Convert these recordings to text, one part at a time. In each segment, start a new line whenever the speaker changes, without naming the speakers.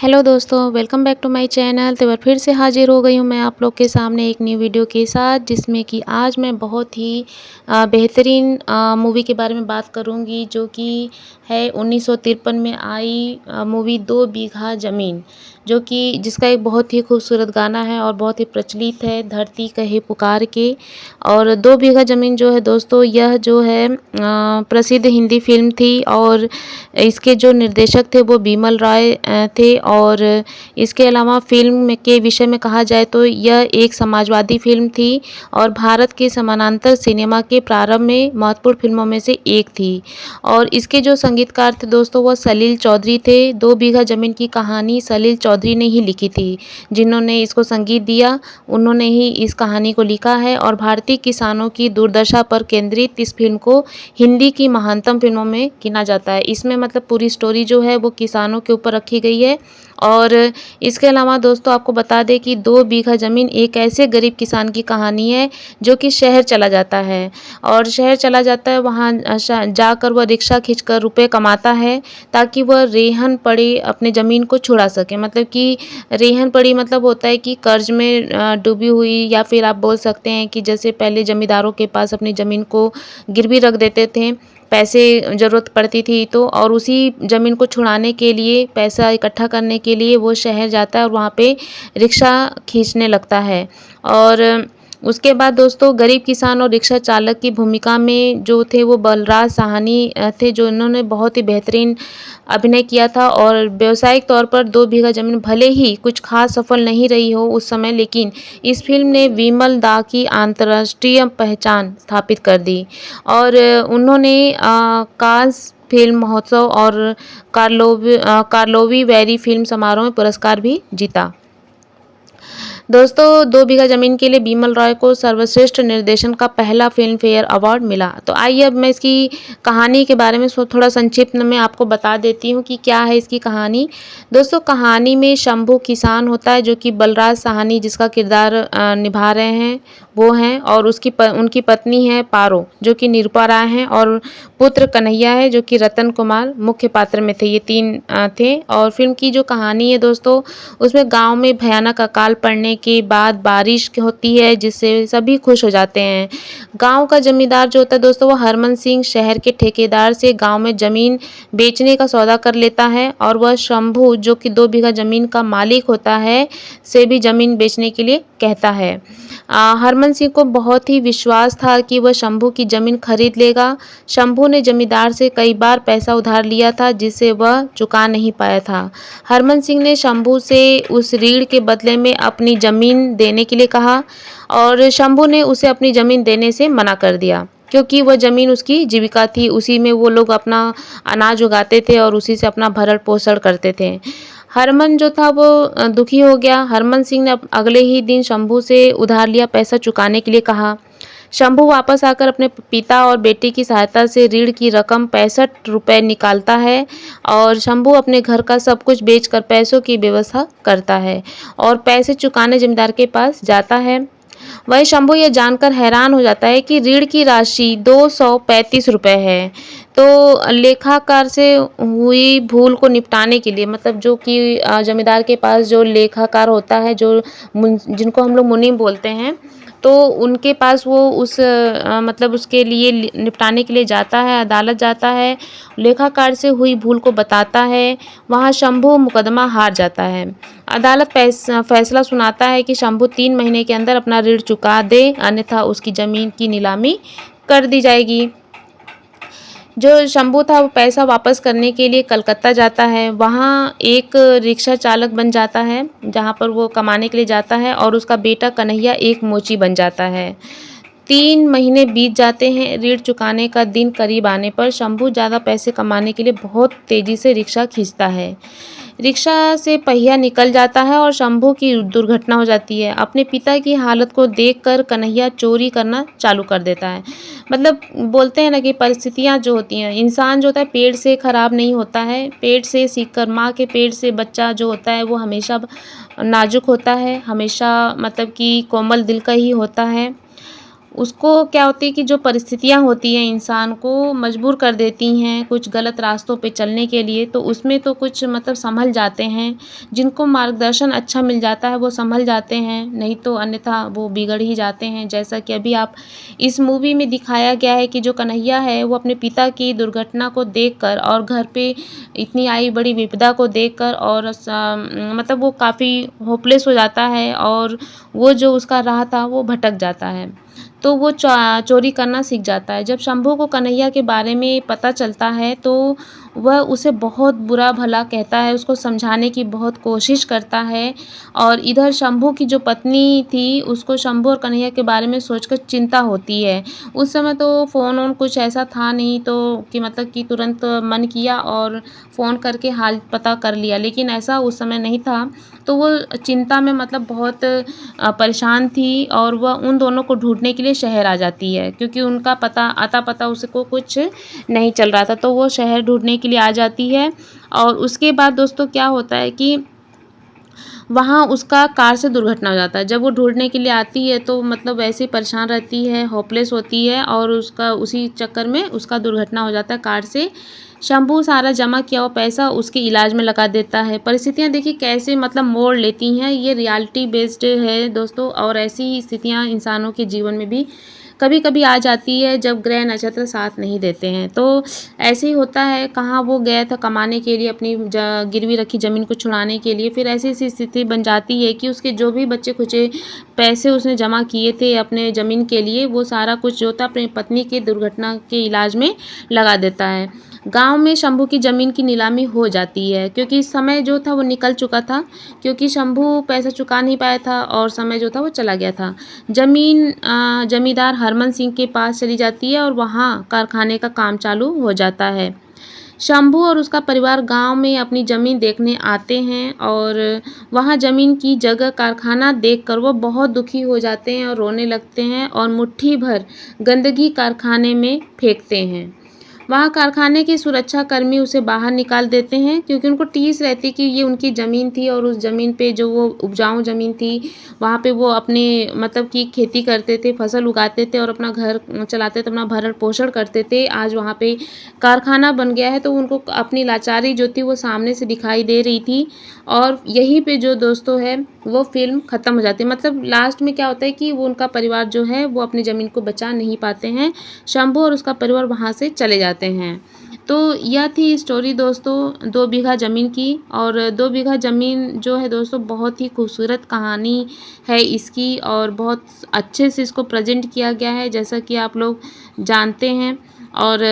Hello दोस्तों, welcome back to my channel. तो एक बार फिर से हाजिर हो गई हूँ मैं आप लोग के सामने एक न्यू वीडियो के साथ, जिसमें कि आज मैं बहुत ही बेहतरीन मूवी के बारे में बात करूँगी, जो कि है 1953 में आई मूवी दो बीघा ज़मीन, जो कि जिसका एक बहुत ही खूबसूरत गाना है और बहुत ही प्रचलित है, धरती कहे पुकार के। और दो बीघा ज़मीन जो है दोस्तों, यह जो है प्रसिद्ध हिंदी फिल्म थी और इसके जो निर्देशक थे वो बिमल रॉय थे। और इसके अलावा फ़िल्म के विषय में कहा जाए तो यह एक समाजवादी फ़िल्म थी और भारत के समानांतर सिनेमा के प्रारंभ में महत्वपूर्ण फ़िल्मों में से एक थी। और इसके जो संगीतकार थे दोस्तों, वो सलील चौधरी थे। दो बीघा ज़मीन की कहानी सलील चौधरी ने ही लिखी थी। जिन्होंने इसको संगीत दिया, उन्होंने ही इस कहानी को लिखा है। और भारतीय किसानों की दुर्दशा पर केंद्रित इस फ़िल्म को हिंदी की महानतम फ़िल्मों में गिना जाता है। इसमें मतलब पूरी स्टोरी जो है वो किसानों के ऊपर रखी गई है। और इसके अलावा दोस्तों आपको बता दें कि दो बीघा ज़मीन एक ऐसे गरीब किसान की कहानी है जो कि शहर चला जाता है। और शहर चला जाता है, वहाँ जाकर वह रिक्शा खींचकर रुपए कमाता है, ताकि वह रेहन पड़ी अपने ज़मीन को छुड़ा सके। मतलब कि रेहन पड़ी मतलब होता है कि कर्ज में डूबी हुई, या फिर आप बोल सकते हैं कि जैसे पहले ज़मींदारों के पास अपनी ज़मीन को गिरवी रख देते थे, पैसे ज़रूरत पड़ती थी तो, और उसी ज़मीन को छुड़ाने के लिए, पैसा इकट्ठा करने के लिए वो शहर जाता है और वहाँ पे रिक्शा खींचने लगता है। और उसके बाद दोस्तों गरीब किसान और रिक्शा चालक की भूमिका में जो थे वो बलराज साहनी थे, जो इन्होंने बहुत ही बेहतरीन अभिनय किया था। और व्यावसायिक तौर पर दो बीघा ज़मीन भले ही कुछ खास सफल नहीं रही हो उस समय, लेकिन इस फिल्म ने विमल दा की अंतर्राष्ट्रीय पहचान स्थापित कर दी। और उन्होंने कांस फिल्म महोत्सव और कार्लोवी वैरी फिल्म समारोह में पुरस्कार भी जीता। दोस्तों दो बीघा ज़मीन के लिए बिमल रॉय को सर्वश्रेष्ठ निर्देशन का पहला फिल्म फेयर अवार्ड मिला। तो आइए अब मैं इसकी कहानी के बारे में थोड़ा संक्षिप्त में आपको बता देती हूँ कि क्या है इसकी कहानी। दोस्तों कहानी में शंभू किसान होता है, जो कि बलराज साहनी जिसका किरदार निभा रहे हैं वो हैं, और उनकी पत्नी है पारो, जो कि निरूपा राय हैं, और पुत्र कन्हैया है, जो कि रतन कुमार मुख्य पात्र में थे। ये तीन थे। और फिल्म की जो कहानी है दोस्तों, उसमें गांव में भयानक अकाल पड़ने के बाद बारिश होती है, जिससे सभी खुश हो जाते हैं। गांव का जमींदार जो होता है दोस्तों, वो हरमन सिंह शहर के ठेकेदार से गांव में ज़मीन बेचने का सौदा कर लेता है। और वह शंभू, जो कि दो बीघा ज़मीन का मालिक होता है, से भी ज़मीन बेचने के लिए कहता है। हरमन सिंह को बहुत ही विश्वास था कि वह शंभू की ज़मीन खरीद लेगा। शंभू ने जमींदार से कई बार पैसा उधार लिया था, जिसे वह चुका नहीं पाया था। हरमन सिंह ने शंभू से उस ऋण के बदले में अपनी ज़मीन देने के लिए कहा, और शंभू ने उसे अपनी ज़मीन देने से मना कर दिया, क्योंकि वह ज़मीन उसकी जीविका थी। उसी में वो लोग अपना अनाज उगाते थे और उसी से अपना भरण पोषण करते थे। हरमन जो था वो दुखी हो गया। हरमन सिंह ने अगले ही दिन शंभू से उधार लिया पैसा चुकाने के लिए कहा। शंभू वापस आकर अपने पिता और बेटे की सहायता से ऋण की रकम 65 रुपये निकालता है, और शंभू अपने घर का सब कुछ बेचकर पैसों की व्यवस्था करता है और पैसे चुकाने जमींदार के पास जाता है। वही शंभू यह जानकर हैरान हो जाता है कि ऋण की राशि 235 रुपये है। तो लेखाकार से हुई भूल को निपटाने के लिए, मतलब जो कि जमींदार के पास जो लेखाकार होता है, जो जिनको हम लोग मुनीम बोलते हैं, तो उनके पास वो मतलब उसके लिए निपटाने के लिए जाता है, अदालत जाता है, लेखाकार से हुई भूल को बताता है। वहाँ शंभू मुकदमा हार जाता है। अदालत फैसला सुनाता है कि शंभू 3 महीने के अंदर अपना ऋण चुका दे, अन्यथा उसकी ज़मीन की नीलामी कर दी जाएगी। जो शंभू था वो पैसा वापस करने के लिए कलकत्ता जाता है। वहाँ एक रिक्शा चालक बन जाता है, जहाँ पर वो कमाने के लिए जाता है, और उसका बेटा कन्हैया एक मोची बन जाता है। 3 महीने बीत जाते हैं। ऋण चुकाने का दिन करीब आने पर शंभू ज़्यादा पैसे कमाने के लिए बहुत तेज़ी से रिक्शा खींचता है। रिक्शा से पहिया निकल जाता है और शंभू की दुर्घटना हो जाती है। अपने पिता की हालत को देखकर कन्हैया चोरी करना चालू कर देता है। मतलब बोलते हैं ना कि परिस्थितियाँ जो होती हैं, इंसान जो होता है पेट से ख़राब नहीं होता है। पेट से सीखकर, माँ के पेट से बच्चा जो होता है वो हमेशा नाजुक होता है, हमेशा मतलब कि कोमल दिल का ही होता है। उसको क्या होती है कि जो परिस्थितियाँ होती हैं इंसान को मजबूर कर देती हैं कुछ गलत रास्तों पे चलने के लिए, तो उसमें तो कुछ मतलब सँभल जाते हैं। जिनको मार्गदर्शन अच्छा मिल जाता है वो सँभल जाते हैं, नहीं तो अन्यथा वो बिगड़ ही जाते हैं। जैसा कि अभी आप इस मूवी में दिखाया गया है कि जो कन्हैया है वो अपने पिता की दुर्घटना को देखकर और घर पे इतनी आई बड़ी विपदा को देखकर और मतलब वो काफ़ी होपलेस हो जाता है और वो जो उसका राह था वो भटक जाता है। तो वो चोरी करना सीख जाता है। जब शंभू को कन्हैया के बारे में पता चलता है तो वह उसे बहुत बुरा भला कहता है, उसको समझाने की बहुत कोशिश करता है और इधर शंभू की जो पत्नी थी उसको शंभू और कन्हैया के बारे में सोचकर चिंता होती है। उस समय तो फ़ोन-वोन कुछ ऐसा था नहीं तो कि मतलब कि तुरंत मन किया और फ़ोन करके हाल पता कर लिया, लेकिन ऐसा उस समय नहीं था। तो वो चिंता में मतलब बहुत परेशान थी और वह उन दोनों को ढूँढने के लिए शहर आ जाती है क्योंकि उनका अता-पता उसको कुछ नहीं चल रहा था, तो वो शहर ढूँढने के लिए आ जाती है। और उसके बाद दोस्तों क्या होता है कि वहाँ उसका कार से दुर्घटना हो जाता है। जब वो ढूँढने के लिए आती है तो मतलब वैसे ही परेशान रहती है, होपलेस होती है और उसका उसी चक्कर में उसका दुर्घटना हो जाता है कार से। शंभू सारा जमा किया हुआ पैसा उसके इलाज में लगा देता है। परिस्थितियाँ देखिए कैसे मतलब मोड़ लेती हैं, ये रियलिटी बेस्ड है दोस्तों और ऐसी ही स्थितियाँ इंसानों के जीवन में भी कभी-कभी आ जाती है जब ग्रह नक्षत्र साथ नहीं देते हैं। तो ऐसे ही होता है, कहाँ वो गया था कमाने के लिए अपनी गिरवी रखी ज़मीन को छुड़ाने के लिए, फिर ऐसी-ऐसी स्थिति बन जाती है कि उसके जो भी बचे-खुचे पैसे उसने जमा किए थे अपने ज़मीन के लिए, वो सारा कुछ जो था अपनी पत्नी की दुर्घटना के इलाज में लगा देता है। गाँव में शंभू की ज़मीन की नीलामी हो जाती है क्योंकि समय जो था वो निकल चुका था क्योंकि शंभू पैसा चुका नहीं पाया था और समय जो था वो चला गया था। ज़मीन जमींदार हरमन सिंह के पास चली जाती है और वहाँ कारखाने का काम चालू हो जाता है। शंभू और उसका परिवार गांव में अपनी ज़मीन देखने आते हैं और वहाँ ज़मीन की जगह कारखाना देखकर वो बहुत दुखी हो जाते हैं और रोने लगते हैं और मुट्ठी भर गंदगी कारखाने में फेंकते हैं। वहाँ कारखाने के सुरक्षाकर्मी उसे बाहर निकाल देते हैं क्योंकि उनको टीस रहती कि ये उनकी ज़मीन थी और उस ज़मीन पे जो वो उपजाऊ ज़मीन थी, वहाँ पे वो अपने मतलब कि खेती करते थे, फसल उगाते थे और अपना घर चलाते थे, अपना भरण-पोषण करते थे। आज वहाँ पे कारखाना बन गया है तो उनको अपनी लाचारी जो थी वो सामने से दिखाई दे रही थी और यहीं पे जो दोस्तों है वो फ़िल्म ख़त्म हो जाती है। मतलब लास्ट में क्या होता है कि वो उनका परिवार जो है वो अपनी ज़मीन को बचा नहीं पाते हैं। शंभू और उसका परिवार वहाँ से चले जाते हैं। तो यह थी स्टोरी दोस्तों 2 बीघा ज़मीन की और 2 बीघा ज़मीन जो है दोस्तों बहुत ही खूबसूरत कहानी है इसकी और बहुत अच्छे से इसको प्रेज़ेंट किया गया है जैसा कि आप लोग जानते हैं और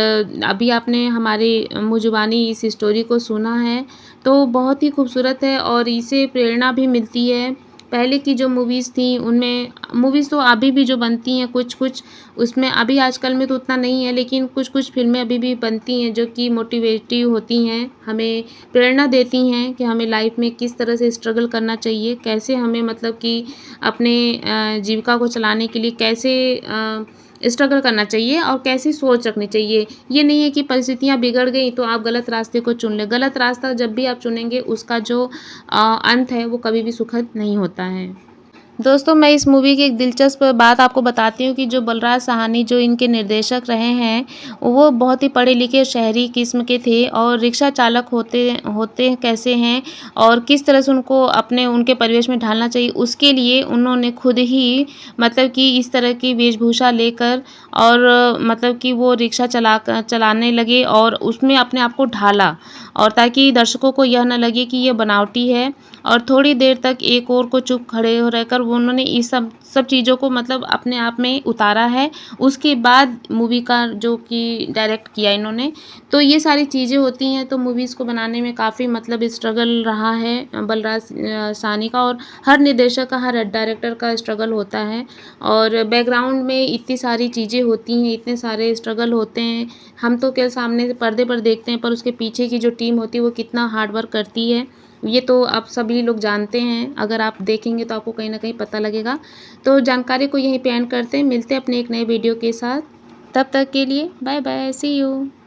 अभी आपने हमारी मुँह ज़ुबानी इस स्टोरी को सुना है, तो बहुत ही खूबसूरत है और इससे प्रेरणा भी मिलती है। पहले की जो मूवीज़ थी उनमें मूवीज़ तो अभी भी जो बनती हैं कुछ-कुछ उसमें अभी आजकल में तो उतना नहीं है लेकिन कुछ-कुछ फ़िल्में अभी भी बनती हैं जो कि मोटिवेटिव होती हैं, हमें प्रेरणा देती हैं कि हमें लाइफ़ में किस तरह से स्ट्रगल करना चाहिए, कैसे हमें मतलब कि अपने जीविका को चलाने के लिए कैसे स्ट्रगल करना चाहिए और कैसी सोच रखनी चाहिए। ये नहीं है कि परिस्थितियाँ बिगड़ गई तो आप गलत रास्ते को चुन लें। गलत रास्ता जब भी आप चुनेंगे उसका जो अंत है वो कभी भी सुखद नहीं होता है। दोस्तों मैं इस मूवी की एक दिलचस्प बात आपको बताती हूँ कि जो बलराज साहनी जो इनके निर्देशक रहे हैं, वो बहुत ही पढ़े लिखे शहरी किस्म के थे और रिक्शा चालक होते होते कैसे हैं और किस तरह से उनको अपने उनके परिवेश में ढालना चाहिए, उसके लिए उन्होंने खुद ही मतलब कि इस तरह की वेशभूषा लेकर और मतलब कि वो रिक्शा चलाने लगे और उसमें अपने आप को ढाला और ताकि दर्शकों को यह ना लगे कि ये बनावटी है और थोड़ी देर तक एक ओर को चुप खड़े हो रहकर वो उन्होंने इस सब चीज़ों को मतलब अपने आप में उतारा है। उसके बाद मूवी का जो कि डायरेक्ट किया इन्होंने, तो ये सारी चीज़ें होती हैं तो मूवीज़ को बनाने में काफ़ी मतलब स्ट्रगल रहा है बलराज साहनी का और हर निर्देशक का, हर डायरेक्टर का स्ट्रगल होता है और बैकग्राउंड में इतनी सारी चीज़ें होती हैं, इतने सारे स्ट्रगल होते हैं। हम तो क्या सामने से पर्दे पर देखते हैं पर उसके पीछे की जो टीम होती है वो कितना हार्ड वर्क करती है, ये तो आप सभी लोग जानते हैं। अगर आप देखेंगे तो आपको कहीं न कहीं पता लगेगा। तो जानकारी को यहीं पे एंड करते हैं, मिलते हैं अपने एक नए वीडियो के साथ। तब तक के लिए बाय बाय, सी यू।